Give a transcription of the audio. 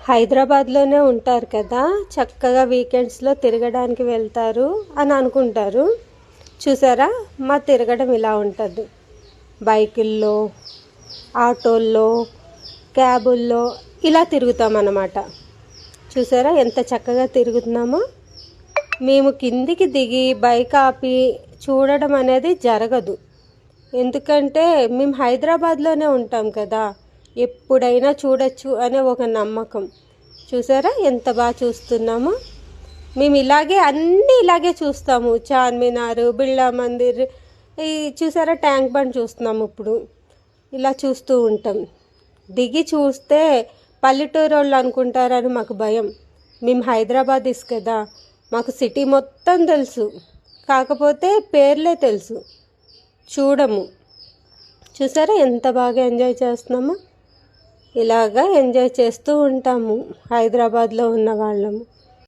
హైదరాబాద్లోనే ఉంటారు కదా, చక్కగా వీకెండ్స్లో తిరగడానికి వెళ్తారు అని అనుకుంటారు. చూసారా, మా తిరగడం ఇలా ఉంటుంది. బైకుల్లో, ఆటోల్లో, క్యాబుల్లో ఇలా తిరుగుతామన్నమాట. చూసారా ఎంత చక్కగా తిరుగుతున్నామో. మేము కిందికి దిగి బైక్ ఆపి చూడడం అనేది జరగదు. ఎందుకంటే మేము హైదరాబాద్లోనే ఉంటాం కదా, ఎప్పుడైనా చూడొచ్చు అనే ఒక నమ్మకం. చూసారా ఎంత బాగా చూస్తున్నామో. మేము అన్నీ ఇలాగే చూస్తాము. చార్మినార్, బిర్లా మందిర్, ఈ చూసారా ట్యాంక్ బండ్ చూస్తున్నాము. ఇప్పుడు ఇలా చూస్తూ ఉంటాం. దిగి చూస్తే పల్లెటూరు వాళ్ళు అనుకుంటారని మాకు భయం. మేము హైదరాబాదీస్ కదా, మాకు సిటీ మొత్తం తెలుసు, కాకపోతే పేర్లే తెలుసు, చూడము. చూసారా ఎంత బాగా ఎంజాయ్ చేస్తున్నామో. ఇలాగా ఎంజాయ్ చేస్తూ ఉంటాము హైదరాబాద్లో ఉన్న వాళ్ళము.